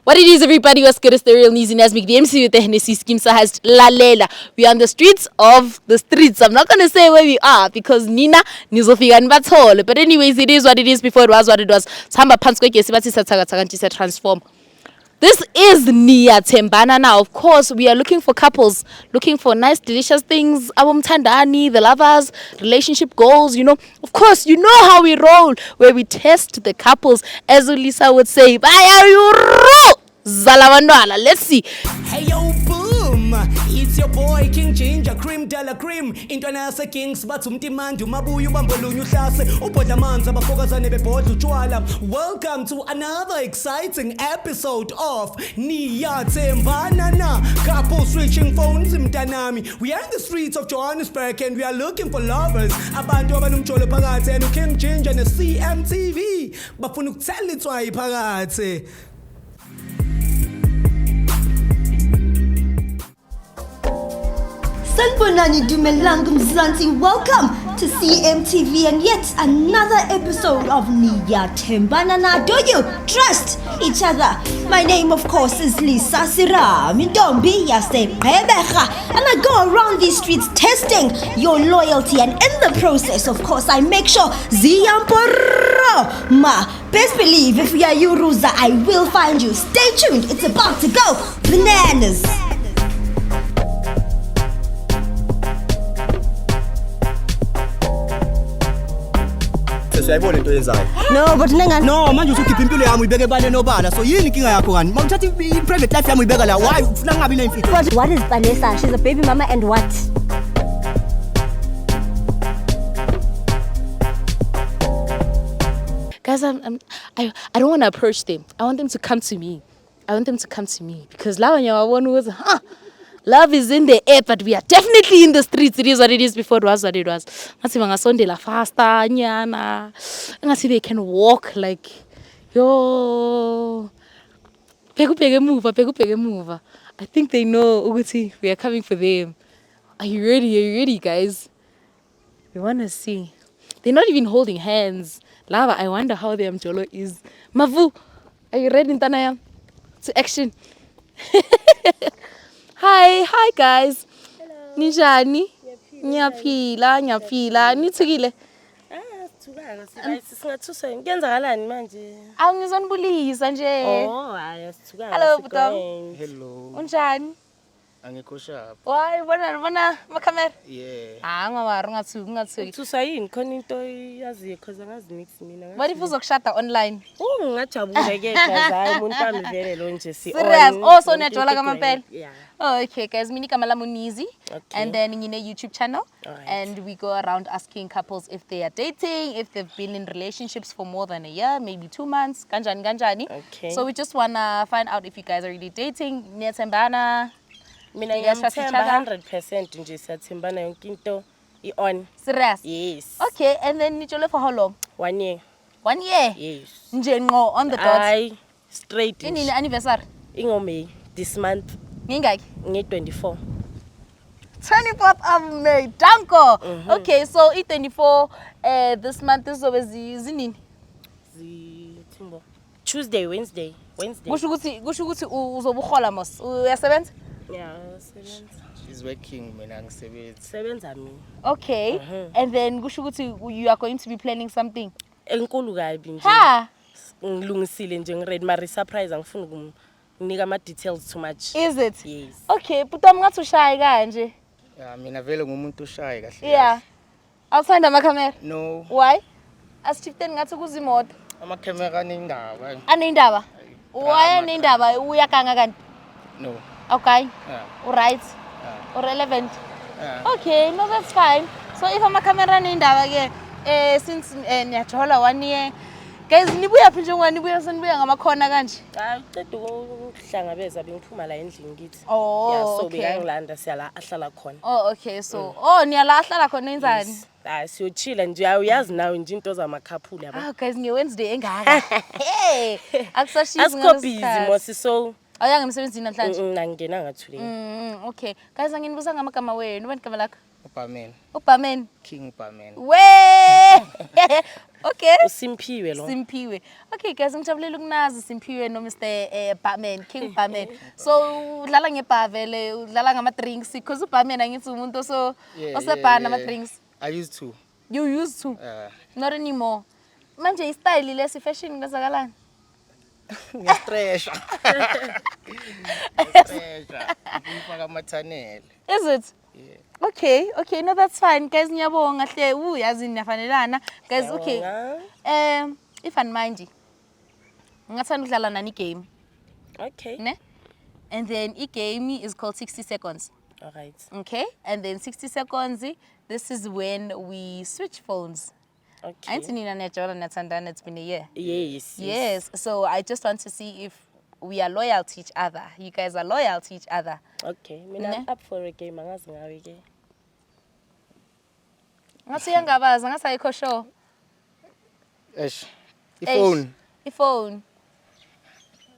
What it is, everybody, what's good? It's the real Nizi Nasmik, the MC with the Hennessy Skimsa has La Lela. We are on the streets of the streets. I'm not going to say where we are because Nina Nizofika and Batol. But anyways, it is what it is before it was what it was. Samba Pansko Kesibati Satagatanti transform. This is Niyathembana Na. Of course, we are looking for couples, looking for nice, delicious things. Abumthandani, the lovers, relationship goals, you know. Of course, you know how we roll, where we test the couples. As Ulisa would say, Zalawandwala. Let's see. Hey yo, boom! It's your boy King Ginger, cream de la cream. International Kings, but umtimandu mabuyu bambolunyu hlase. Upodamanza bafokazane bebodla utshwala. Welcome to another exciting episode of Niyathembana Na. Couples switching phones mtanami. We are in the streets of Johannesburg and we are looking for lovers. Abantu abanumjolo phakathi and King Ginger and CMTV. Bafuna ukuthela itswayi phakathi. Sanbonani Dumelangu Mzansi, welcome to CMTV and yet another episode of Niyathembana Na. Do you trust each other? My name, of course, is Lisa Sira Mindombi Yase Prebecha, and I go around these streets testing your loyalty, and in the process, of course, I make sure Ziyamporo Ma. Best believe if we are Yuruza, I will find you. Stay tuned, it's about to go bananas. No, but no, manje usukhipha impilo yami uyibeke ebale nobala. So yini inkinga yakho kani? Mawuthatha i-private life yami uyibeka la. Why ufuna ngabi nemfihlo? but what is Vanessa? She's a baby mama and what? Guys, I don't want to approach them. I want them to come to me. Because one was, love is in the air, but we are definitely in the streets. It is what it is before it was what it was. Ngasi bangasondela faster nyana. Ngasi they can walk like yo. Pegu mover. I think they know Uguti, we are coming for them. Are you ready, guys? We want to see. They're not even holding hands. Lava, I wonder how the mjolo is. Mavu, are you ready, Tanaya? To action. Hi guys. Hello. Nijani? Nyaphila. Nithukile. Singathusa ngenzakalani manje? Awungizonibulisa nje. Oh, hayi sithukanga. Hello, Butam. Hello. Unjani? Angikho sharp. Why bona makamera? Yeah. Ngawari ungathuki. Thusa yini khona into yaziyo because angazi mix mina. What if uzokushada online? Ngajabule ke hayi umuntu wami vele lo nje si on. Serious. Oh, so niyajola kamampela. Yeah. Oh, okay, guys. Mini kama lamu Nizi. Okay. And then in a YouTube channel. Alright. And we go around asking couples if they are dating, if they've been in relationships for more than a year, maybe 2 months. Ganjani. Okay. So we just wanna find out if you guys are really dating. Niyathembana. Mina You guys trust each other? 100% nje siyathembana yonke into i-on. Serious. Yes. Okay, and then nijole for how long? 1 year. 1 year. Yes. Nje ngqo on the dot. Hayi straight. Inini anniversary? Ingo May this month Ngingaki? nge-24. 24th of May. Danko. Okay, so i-24 this month is always zinini? Zithimbo. Tuesday, Wednesday. Kusho ukuthi uzobuhola mos. Uyasebenza? Yeah, sebenza. She's working mina ngisebenza. Sebenza mina. Okay. And then kusho ukuthi you are going to be planning something. Enkulu kabi nje. Ha. Ngilungisile nje ngiready mari surprise angifuni ukunika ama details too much. Is it? Yes. Okay, but ngathi ushaye kanje. Yeah, mina vele ngumuntu oshaye kahle. Yeah. Outside amakamera? No. Why? Asithiften ngathi kuzimoto. Amakamera anendaba. Anendaba? Why anendaba? Uyakanga kanti? No. Okay. Yeah. Alright. Yeah. Relevant. Yeah. Okay, no, that's fine. So if amakamera anendaba ke since niyajola 1 year, guys nibuya phi njengoba nibuya senibuya ngamakhona kanje? Hayi uqeda ukuhlangabeza bengiphuma la endlini ngithi. Oh, Yeah, so okay. bekangilanda siyala ahlala khona. Oh, okay. So niyala ahlala khona enzani? Hayi siyochilla nje uyazi nawe nje into zamakhaphuli yabo. Guys, nge-Wednesday engaka. Hey, akusashisi Asikho busy mosi so awuyanga emsebenzini namhlanje? Nangena ngathule. Okay. Guys, anginibuza ngamagama wenu. Ubani igama lakho? Upamen. Ubamen. King Upamen. We! Okay. Usimpiwe lo. Simphiwe. Okay guys, ngijabulele ukunazi Simphiwe no Mr. Barman, King Barman. So udlala ngebhavele, udlala ngama drinks because uBarman angithi umuntu osebhana ama drinks. I used to. You used to? Not anymore. Manje istyle lesi fashion kwenzakalani? Ngiyastresha. Ngiyastresha. Ngifaka amathanele. Is it? Yeah. Okay, no that's fine. Guys ngiyabonga hle uyazi niyafanelana. Guys okay. If and mind ngathanda ukudlala nani game. Okay. Ne? And then game is called 60 seconds. All right. Okay? And then 60 seconds, this is when we switch phones. Okay. Anthony and Niyathembana, it's been a year. Yes. So I just want to see if we are loyal to each other. You guys are loyal to each other. Okay. Mina I'm up for a game angazi ngawe ke. Ngathi uyangabaza ngasayikho show. Eish. Iphone.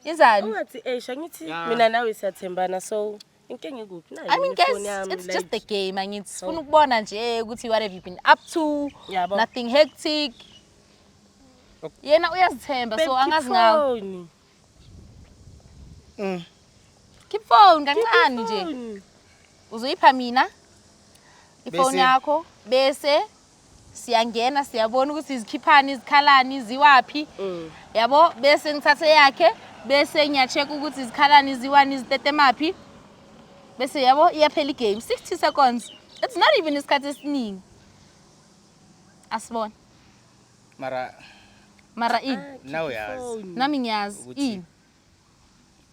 Yenzani? Ungathi ngithi mina nawe siyathembana so inkinga ikuphi nayo. I mean guys, it's just a game. Angithi sifuna ukubona nje ukuthi what have you been up to? Yabo. Nothing hectic. Yena uyazithemba so angazi ngawe. Keep phone kancane nje. Uzoyipha mina iphone yakho bese siyangena siyabona ukuthi izikhiphani izikhalani iziwapi. Yabo bese ngithathe yakhe bese ngiyacheck ukuthi izikhalani iziwani izitetemapi. Bese yabo iyaphela igame 60 seconds. It's not even isikhathi esiningi. Asibona. Mara in. Now yazi. Nami ngiyazi in.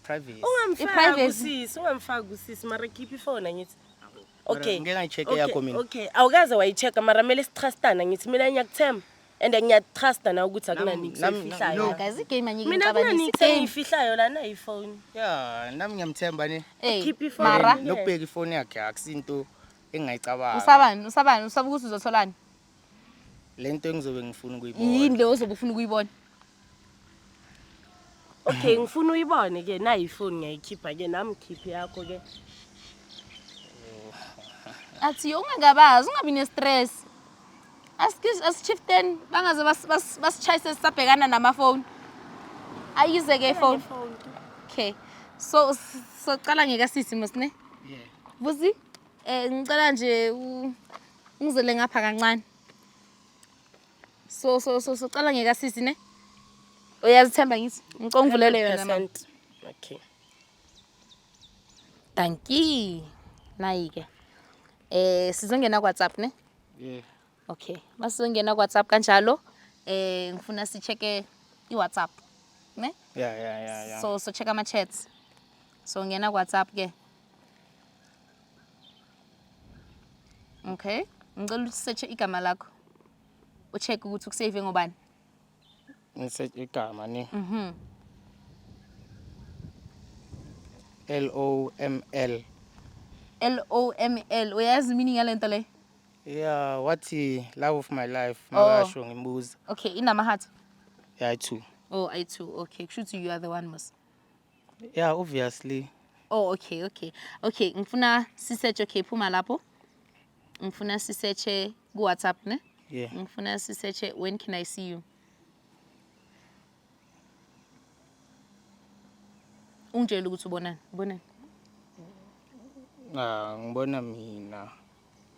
Privacy. Ungamfaki usisi mara keep iphone ngithi. Okay. Ngeke ngicheck yakho mina. Okay. Awukaze wayichecka mara mele sitrustana ngithi mina ngiyakuthemba and ngiyatrusta na ukuthi akunani No. Guys igame anyike mina kunani ngiyifihlayo lana iphone. Yeah, nami ngiyamthemba ni. Keep iphone. Mara Lokubheka ifone yakhe akusinto engayicabanga. Usaba ukuthi uzotholani? Lento engizobe ngifuna ukuyibona. Yini le ozobe ufuna ukuyibona? Okay, ngifuna uyibone ke na iphone ngiyayikhipha ke nami khiphi yakho ke. Athi ungangabazi ungabi ne stress. As-shiften bangaze basichayise sisabhekana namafoni. Ayize ke phone. Okay. So qala ngeke sisi mosne? Yeah. Vusi ngicela nje ungizele ngapha kancane. So qala ngeke sisi ne? Uyazithemba ngithi ngicongivulele yona mama. Okay. Thank you. Nayike. Sizongena ku WhatsApp ne? Yeah. Okay. Masizongena ku WhatsApp kanjalo ngifuna sicheke iWhatsApp ne? Yeah. So check ama chats. So ngena ku WhatsApp ke. Okay. Ngicela ukuthi search igama lakho. Ucheck ukuthi ukusave ngobani? Ngisearch igama ni. LOML. LOML. Uyazi meaning yalento le? Yeah, wathi love of my life makasho ngimbuza. Okay, inama heart. Yeah, I too. Oh, I too. Okay, shoot you are the one most. Yeah, obviously. Oh, okay. Okay, ngifuna si search okay phuma lapho. Ngifuna si search ku WhatsApp ne? Yeah. Ngifuna si search when can I see you? Ungitshela ukuthi ubonani? Ngibona mina.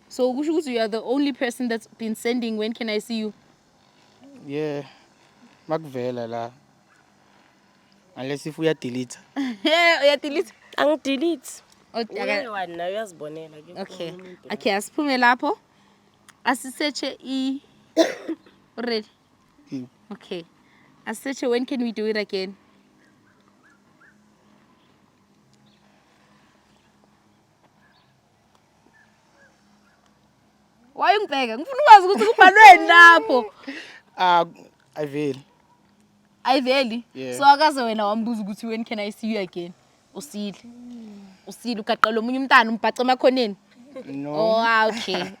So kusho ukuthi you are the only person that's been sending when can I see you? Yeah. Makuvela la. Unless if uya delete. Uya delete? Angidelete. Okay. Wena nawe uyazibonela ke. Okay, asiphume lapho. Asisearch already. Okay. Asisearch when can we do it again? Why ungibheka? Ngifuna ukwazi ukuthi kubhalweni lapho. Ayiveli. Yeah. So akaze wena wambuza ukuthi when can I see you again? Usile ugaqela omunye umntana umbhaca emakhoneni. No. Oh,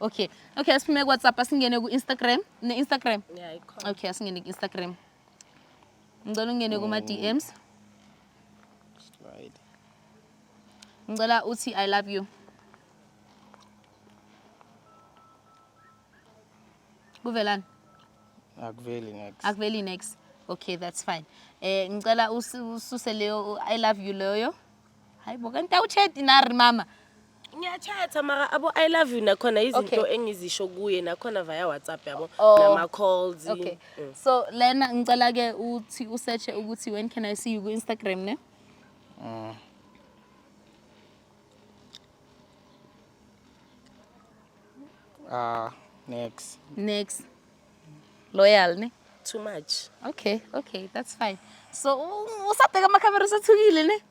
okay. Asiphume ku WhatsApp asingene ku Instagram, Instagram. Yeah, ikhona. Okay, asingene ku Instagram. Ngicela ungene kuma DMs. Right. Ngicela uthi I love you. Kuvelani? Akuveli next. Okay, that's fine. Ngicela ususe leyo I love you leyo. Hayibo kanti awuchat nari mama. Ngiyachatha mara abo I love you nakhona izinto Okay. engizisho kuye nakhona via WhatsApp yabo Oh. nama calls. Okay. So lena ngicela ke uthi usearch ukuthi when can I see you ku Instagram ne? Next. Loyal ne? Too much. Okay, that's fine. So usabheka ama camera sathukile ne?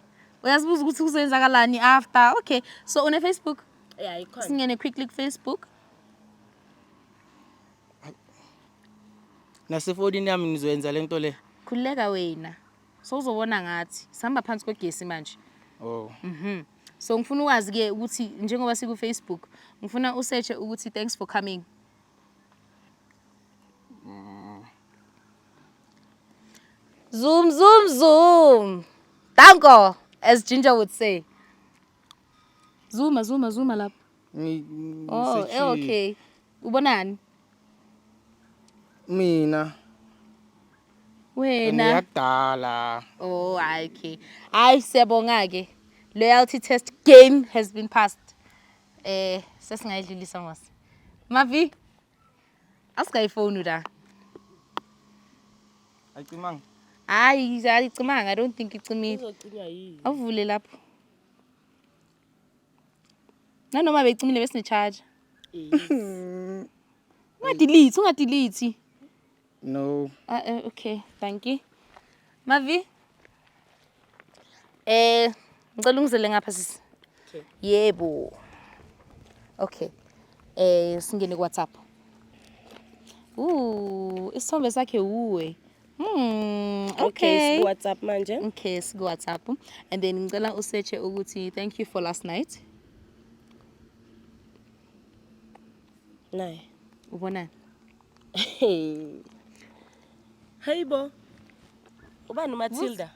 Uyazibuza ukuthi kusenzakalani after. Okay. So une Facebook? Yeah, ikhona. Singene quickly Facebook. Nasefoni yami nizoyenza lento le. Khuleka wena. So uzobona ngathi sihamba phansi kwegesi manje. Oh. So ngifuna ukwazi ke ukuthi njengoba siku Facebook, ngifuna usearch ukuthi thanks for coming. Zoom. Danko, as Ginger would say. Zuma lapha. Oh, okay. Ubonani? Mina. Wena. Ngiyadala. Oh, okay. Hayi siyabonga ke. Loyalty test game has been passed. Sesingayidlulisa mos. Mavi. Asikayifoni la. Ayicimanga. Hayi, ayicimanga. I don't think icimile. Izocinywa yini? Awuvule lapho. Nanoma becimile bese charge. Ungadelete. No. Okay, thank you. Mavi. Ngicela ungizele ngapha sisi. Okay. Yebo. Okay. Singene ku WhatsApp. Isithombe sakhe uwe. Okay. WhatsApp manje. Okay, siku WhatsApp. And then ngicela usearch ukuthi thank you for last night. Nayi. Ubonani? Hayibo. Ubani uMatilda?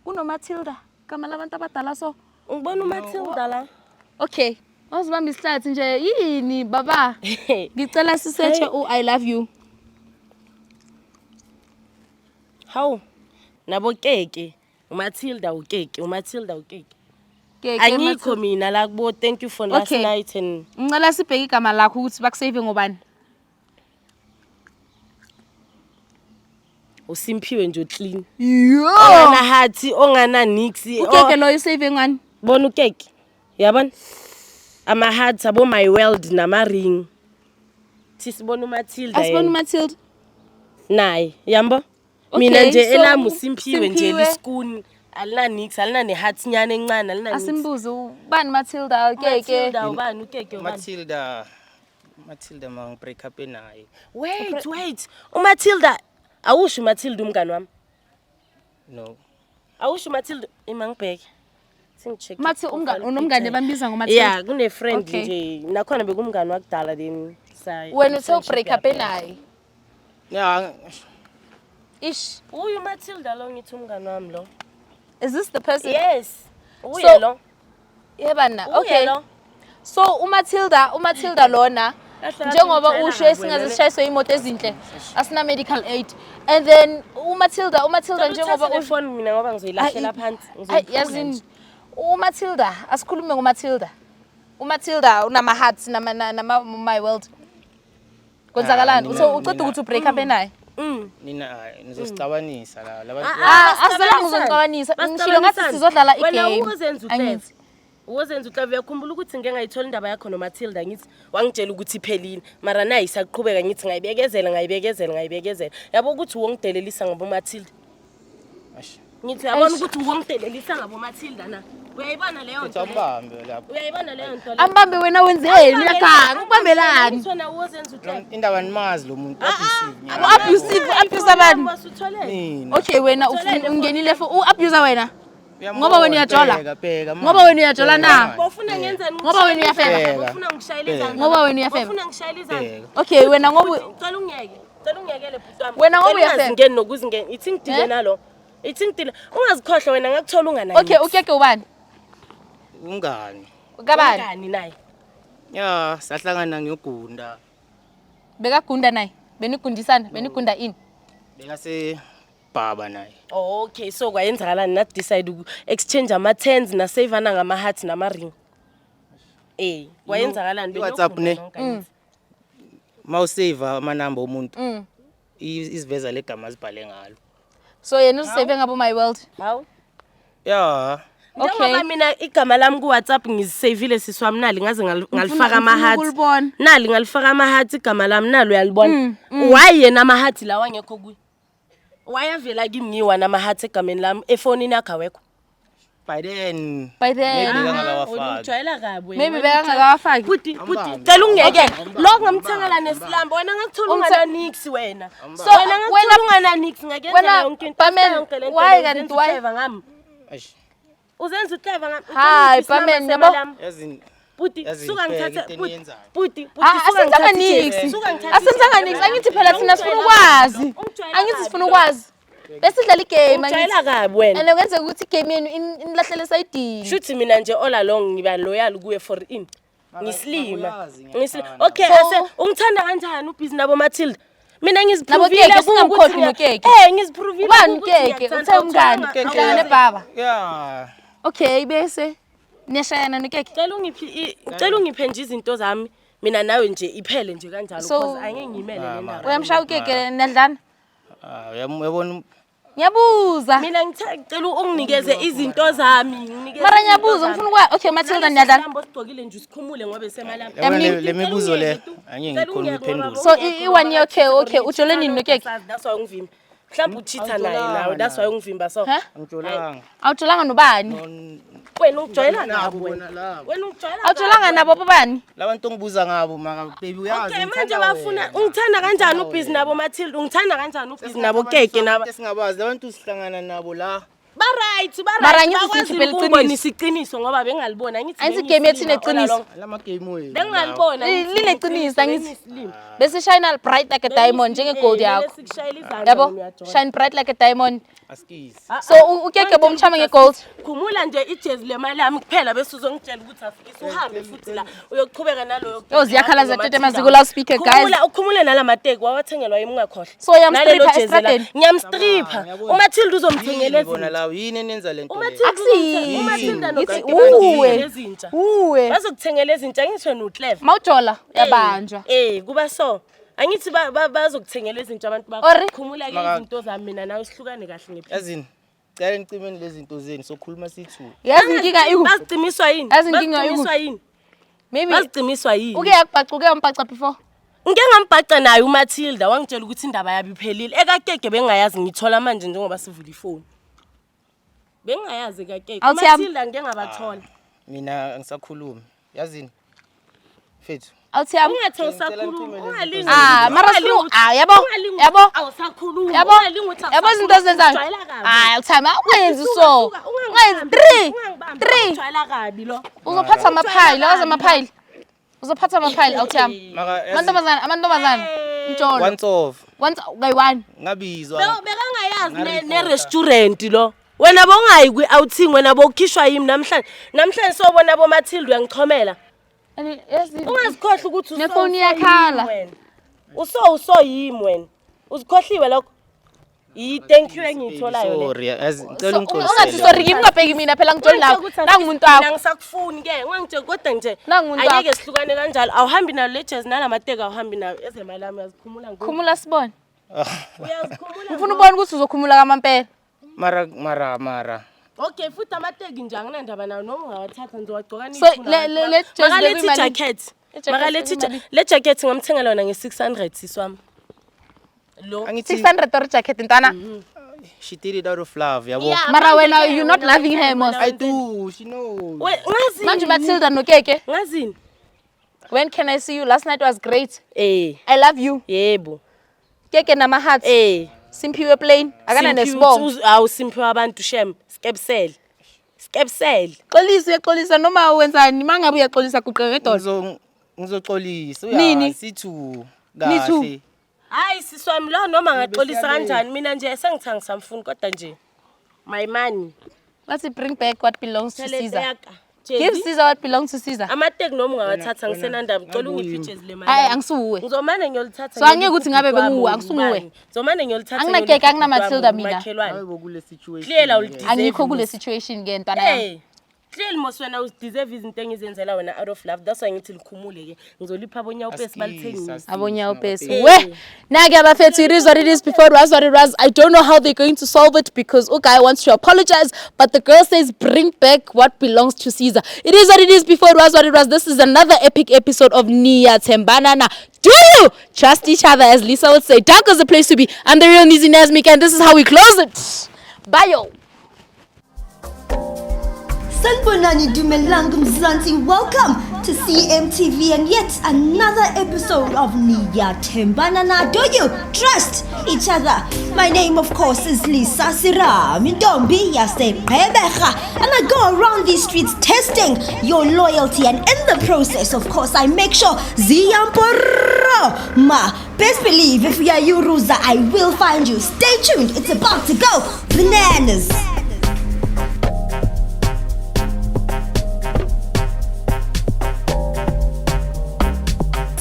UnoMatilda. Kama labantu abadala so. Ngibona uMatilda la. Okay. Awuzibamba isihlathi nje yini baba? Ngicela sisearch I love you. Hawu. Nabo keke. uMatilda ukeke. Keke Angikho mina la kubo thank you for last night and ngicela sibheke igama lakho ukuthi bakusave ngobani? uSimphiwe nje clean. Yo. Ongana hathi, ongana nix. Ukeke lo usave ngani? Bona ukeke. Yabona? Ama hearts abo my world nama ring. Sisibona uMatilda. Asibona uMatilda. Nayi, yambo? Mina nje elami uSimphiwe nje liskuni. Alina nix, alina ne hearts nyane encane, alina nix. Asimbuze ubani Matilda ukeke? Matilda ubani ukeke ubani? Matilda mang break up naye. Wait. uMatilda awusho uMatilda umngani wami. No. Awusho uMatilda imangibheke. Singicheck. Unomngane bambiza ngoMatilda. Yeah, kune friend nje. Nakhona bekumngani wakudala then say. Wena uthe break up naye. Yeah. Ish. Uyu Matilda lo ngithi umngani wami lo. Is this the person? Yes. Uye lo. Yebana. Okay. So uMatilda lona njengoba usho esingaze sishayiswe imoto ezinhle asina medical aid and then uMatilda njengoba phone mina ngoba ngizoyilahlela phansi yazini uMatilda asikhulume ngoMatilda unama hearts nama my world kwenzakalani uceda ukuthi break up naye Nina nizosicabanisa la labantu asizela ngizoncabanisa ngishilo ngathi sizodlala igame angithi uzenza uhlava uyakhumbula ukuthi ngeke ngayithola indaba yakho noMatilda ngithi wangitshela ukuthi iphelile mara nayi saqhubeka ngithi ngayibekezela yabo ukuthi wongidelelisa ngoboMatilda ngithi yabona ukuthi wongidelelisa ngoboMatilda na uyayibona leyo nto ambambe lapho ambambe wena wenzeni yakha ubambelani sona uzenza uhlava indaba nimazi lo muntu abuse abantu mina okay wena ungenile for abuse wena ngoba wena uyajola na bofuna ngenzeni ngoba wena uyafela bofuna ngishayeleza ngoba wena uyafela bofuna ngishayeleza okay wena ngoba cela ungiyekele bhuti wami wena ngoba uyafela ngeni nokuzingeni ithi ngidile nalo ithi ngidile ungazikhohlwa wena ngakuthola unganayo okay ukeke ubani ungani kabani naye ya sahlangana ngiyogunda bekagunda naye Benikundisana, benikunda ini. Bekase baba naye. Okay, so kwayenzakalani nathi decide exchange ama-tens na savana ngama-hearts nama-ring. Kwayenzakalani WhatsApp ne? Mawusave amanamba omuntu. Isiveza legama azibhale ngalo. So yena usave ngabo my world. Hawu. Yeah. Njengoba mina igama lami ku-WhatsApp ngizisavile siswami nali ngaze ngalifaka ama-hearts. Nali ngalifaka ama-hearts igama lami nalo uyalibona. Why yena ama-hearts lawa ngekho kuyi? Why avela kimi ngiwa nama-hearts egameni lami efonini yakho awekho? By then. Ujwayela kabi. Maybe bekangakawafaki. Puti. Cela ungeke. Lokho ngamthengela nesilambo wena ngakuthola ungana nix wena. So wena ngakuthola ungana nix ngakenza yonke into. Why kanti why? Ngami. Uzenza uclever ngami. Hayi Pamen yabo. Yazini. Puti suka ngithathe puti asenzanga nix. Asenzanga nix angithi phela thina sifuna ukwazi. Angithi sifuna ukwazi. Besidlala igame ujayela kabi wena. And kwenze ukuthi igame yenu inilahlele sayidini. Shuthi mina nje all along ngiba loyal kuye for in. Ngislima. Okay, ungithanda kanjani ubhizi nabo Matilda? Mina ngiziprovile singamkhohlwi nokeke. Ngiziprovile ubani ukeke uthe umngani hlangane baba. Yeah. Okay bese niyashayana nokeke. Cela ungiphe nje izinto zami. Mina nawe nje iphele nje kanjalo because angeke ngimele lena. Uyamshaya ukeke niyadlana? Uyabona Ngiyabuza. Mina ngicela unginikeze izinto zami, nginikeze. Mara ngiyabuza ngifuna ukwa okay Matilda niyadlala. Mhlawumbe sigcokile nje usikhumule ngoba semalami. Le mibuzo le angeke ngikhona ukuphendula. So i1 year okay ujole nini nokeke? That's why ungivimba. Mhlawumbe uchitha naye nawe that's why ungivimba so. Ngijolanga. Awujolanga nobani? Wena ungijwayela nabo wena. Wena ungijwayela. Awujolanga nabo bobani? Labantu ongibuza ngabo maka baby uyazi. Okay manje bafuna ungithanda kanjani ubhizi nabo Matilda? Ungithanda kanjani ubhizi nabo keke nabo? Singabazi abantu sihlangana nabo la. Ba right. Mara ngithi siphela iqiniso. Iqiniso ngoba bengalibona ngithi. Angithi game yethi ineqiniso. Lama game wethu. Bengalibona. Lineqiniso angithi. Bese shine bright like a diamond njenge gold yakho. Yabo? Shine bright like a diamond. Askisi. So ukeke bomchama ngegold. Khumula nje ijezi lemali yami kuphela bese uzongitshela ukuthi afikise uhambe futhi la uyoqhubeka naloyo. Ziyakhala zatete maziko la speaker guys. Ukhumule nalamateki wawathengelwa yimi ungakhohle. So yamstripha estradeni. Ngiyamstripha. UMatilda uzomthengela Bona la yini enenza lento. UMatilda uwe. Uwe. Bazokuthengela ezintsha ngisho noClever. Mawujola yabanjwa. Kuba so. Angithi bazokuthengela izinto abantu bakho. Khumula ke izinto zami mina nawe sihlukane kahle ngephela. Yazini. Cela ngicimeni lezi zinto zeni sokhuluma sithu. Yazi inkinga iku. Baziqimiswa yini? Baziqimiswa yini? Maybe baziqimiswa yini? Uke yakubhacuke umbhaca before. Ngike ngambhaca naye uMatilda wangitshela ukuthi indaba yabi iphelile. Ekakeke bengayazi ngithola manje njengoba sivula ifoni. Bengayazi kakeke. uMatilda ngike ngabathola. Mina ngisakhuluma. Yazini. Fethu. Awuthi yami ungathi usakhuluma ungalingi mara sifuna yabo awusakhuluma yabo izinto zenzayo awuthama ukwenzi so ungenzi 3 jwayela kabi lo uzophatha amaphayili uzophatha amaphayili awuthi yami amantombazana mjolo once kayi1 ngabizwa bekangayazi ne-restaurant lo wena bongayi kwi-outing wena bokhishwa yimi namhlanje sobona boMatilda uyangichomela ungazikhohle ukuthi nefoni yakhala uso yimi wena uzikhohliwe lokho thank you engiyitholayo sorry ngicela ungathi sorry kimi ungabheki mina phela ngijoli nawe nangumuntu wakho ngisakufuni ke ngangitshela kodwa nje ayeke sihlukane kanjalo awuhambi nalo legends nalamateka awuhambi nayo ezemali yami uyazikhumula khumula sibone uyazikhumula ufuna ubone ukuthi uzokhumula kamampela mara okay futhi amateki nje anginandaba nawo noma ungawathatha ngizowagcoka so makalethi jacket le jacket ngamthengela yona nge600 siswami lo 600 or jacket ntana she did it out of love yabo mara wena you not loving her most I do she knows ngazini manje Matilda nokeke ngazini when can I see you last night was great I love you yebo keke nama hearts simphiwe plain akana nesibongo awusimphiwe abantu shem skepsel xolisa noma wenzani mangabe uyaxolisa guqeke edolo ngizoxolisa uyazi sithu kahle hayi siswami lo noma ngaxolisa kanjani mina nje sengithanga samfuni kodwa nje my money let's bring back what belongs to Caesar Give Caesar what belongs to Caesar. Amatek noma ungawathatha ngisenandaba ngicela ungifeatures le mali. Hayi angisuwe. Ngizomane ngiyolithatha. So angeke ukuthi ngabe benguwe angisuwe. Ngizomane ngiyolithatha. Anginakeke anginaMatilda mina. Clear la ulideserve. Angikho kule situation ke ntwana yami. Hey. Clearly mos wena udeserve izinto engizenzela wena out of love. That's why ngithi likhumule ke. Ngizolipha abonya upesi balithengisa. Abonya upesi. We nake abafethu it is what it is before it was what it was. I don't know how they're going to solve it because guy wants to apologize but the girl says bring back what belongs to Caesar. It is what it is before it was what it was. This is another epic episode of Niyathembana Na. Do you trust each other, as Lisa would say? Dark is the place to be. I'm the real Nizi Nazmik and this is how we close it. Bye yo. Sanibonani dumelang mzansi. Welcome to CMTV and yet another episode of Niyathembana Na. Do you trust each other? My name of course is Lisa Mintombi Yaseqebecha, and I go around these streets testing your loyalty, and in the process of course I make sure Ziyamporo ma. Best believe if we are you Ruza, I will find you. Stay tuned, it's about to go bananas.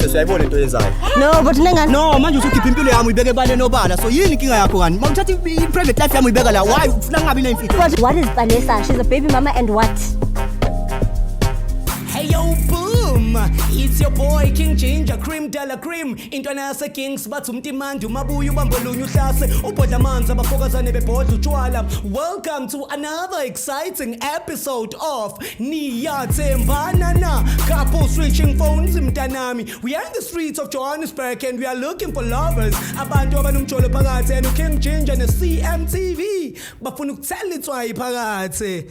Siyayibona into yenzayo. No, but nengani. No, manje usukhipha impilo yami uyibeke ebale nobala. So yini inkinga yakho kani? Mawuthatha i-private life yami uyibeka la. Why ufuna ngabi nemfihlo? What is Vanessa? She's a baby mama and what? Hey yo, boom! It's your boy King Ginger, cream de la cream. Intwana yase Kings bathi umtimandi umabuya ubambolunya uhlase ubhodla amanzi abafokazane bebhodla utshwala. Welcome to another exciting episode of Niyathembana Na. Couples switching phones mntanami. We are in the streets of Johannesburg and we are looking for lovers. Abantu abanumjolo phakathi and King Ginger ne CMTV bafuna ukuthela itswayi phakathi.